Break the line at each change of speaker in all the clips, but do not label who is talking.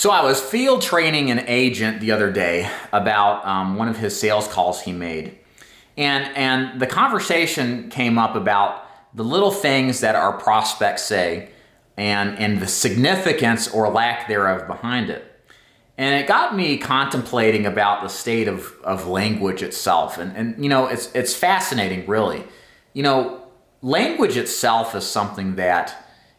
So I was field training an agent the other day about one of his sales calls he made. And the conversation came up about the little things that our prospects say and the significance or lack thereof behind it. And it got me contemplating about the state of language itself. And you know, it's fascinating, really. You know, language itself is something that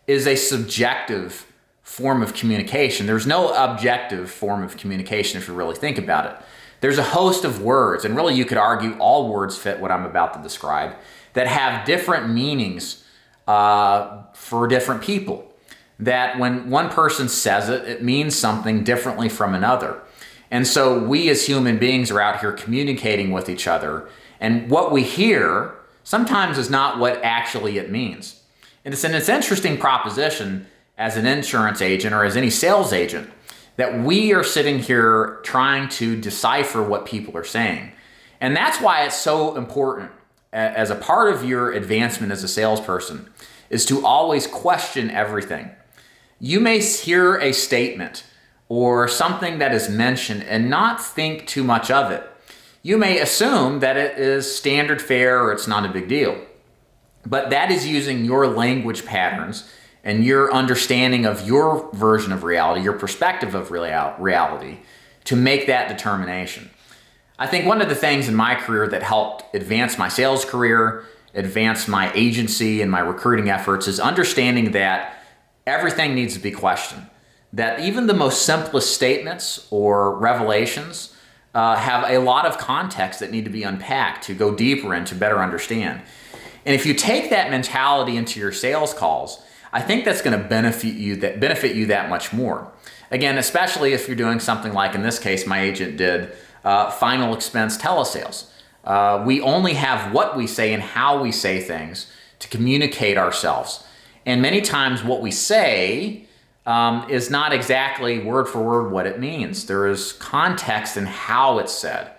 is a subjective form of communication. There's no objective form of communication if you really think about it. There's a host of words, and really you could argue all words fit what I'm about to describe, that have different meanings for different people. That when one person says it, it means something differently from another. And so we as human beings are out here communicating with each other, and what we hear sometimes is not what actually it means. And it's an interesting proposition as an insurance agent or as any sales agent, that we are sitting here trying to decipher what people are saying. And that's why it's so important as a part of your advancement as a salesperson is to always question everything. You may hear a statement or something that is mentioned and not think too much of it. You may assume that it is standard fare or it's not a big deal. But that is using your language patterns and your understanding of your version of reality, your perspective of reality, to make that determination. I think one of the things in my career that helped advance my sales career, advance my agency and my recruiting efforts is understanding that everything needs to be questioned. That even the most simplest statements or revelations have a lot of context that need to be unpacked to go deeper and to better understand. And if you take that mentality into your sales calls, I think that's going to benefit you that much more. Again, especially if you're doing something like, in this case, my agent did final expense telesales. We only have what we say and how we say things to communicate ourselves. And many times what we say is not exactly word for word what it means. There is context in how it's said.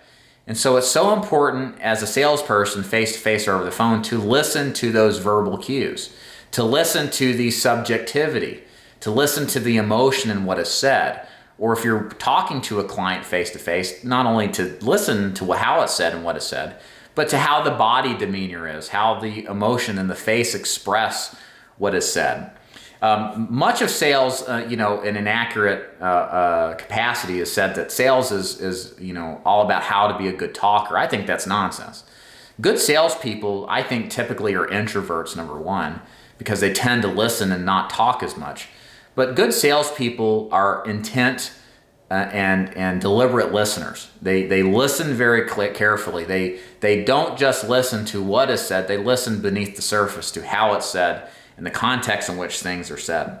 And so it's so important as a salesperson face-to-face or over the phone to listen to those verbal cues, to listen to the subjectivity, to listen to the emotion in what is said. Or if you're talking to a client face-to-face, not only to listen to how it's said and what is said, but to how the body demeanor is, how the emotion and the face express what is said. Much of sales, in an accurate capacity is said that sales is all about how to be a good talker. I think that's nonsense. Good salespeople, I think, typically are introverts, number one, because they tend to listen and not talk as much. But good salespeople are intent and deliberate listeners. They listen very carefully. They don't just listen to what is said. They listen beneath the surface to how it's said and the context in which things are said.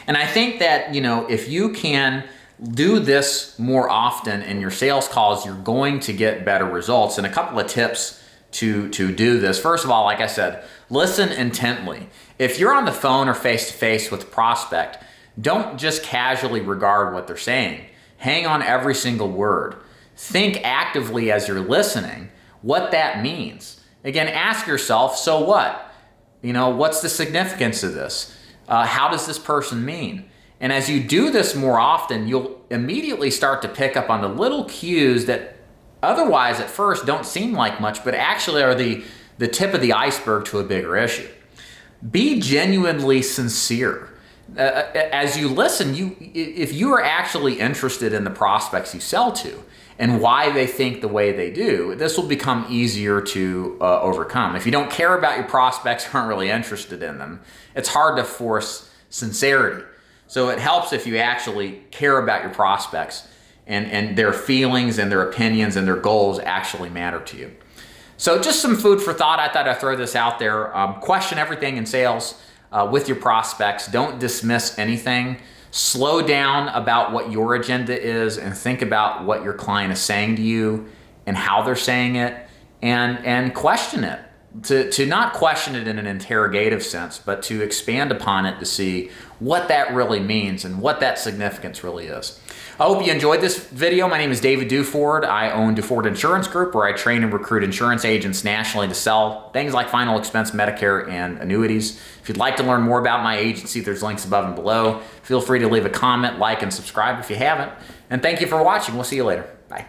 And I think that, if you can do this more often in your sales calls, you're going to get better results. And a couple of tips to do this. First of all, like I said, listen intently. If you're on the phone or face-to-face with a prospect, don't just casually regard what they're saying. Hang on every single word. Think actively as you're listening what that means. Again, ask yourself, so what? What's the significance of this? How does this person mean? And as you do this more often, you'll immediately start to pick up on the little cues that otherwise at first don't seem like much, but actually are the tip of the iceberg to a bigger issue. Be genuinely sincere. As you listen, if you are actually interested in the prospects you sell to and why they think the way they do, this will become easier to overcome. If you don't care about your prospects, aren't really interested in them, it's hard to force sincerity. So it helps if you actually care about your prospects and their feelings and their opinions and their goals actually matter to you. So just some food for thought. I thought I'd throw this out there. Question everything in sales with your prospects. Don't dismiss anything. Slow down about what your agenda is and think about what your client is saying to you and how they're saying it, and question it. To not question it in an interrogative sense, but to expand upon it to see what that really means and what that significance really is. I hope you enjoyed this video. My name is David Duford. I own Duford Insurance Group, where I train and recruit insurance agents nationally to sell things like final expense Medicare and annuities. If you'd like to learn more about my agency, there's links above and below. Feel free to leave a comment, like, and subscribe if you haven't. And thank you for watching. We'll see you later. Bye.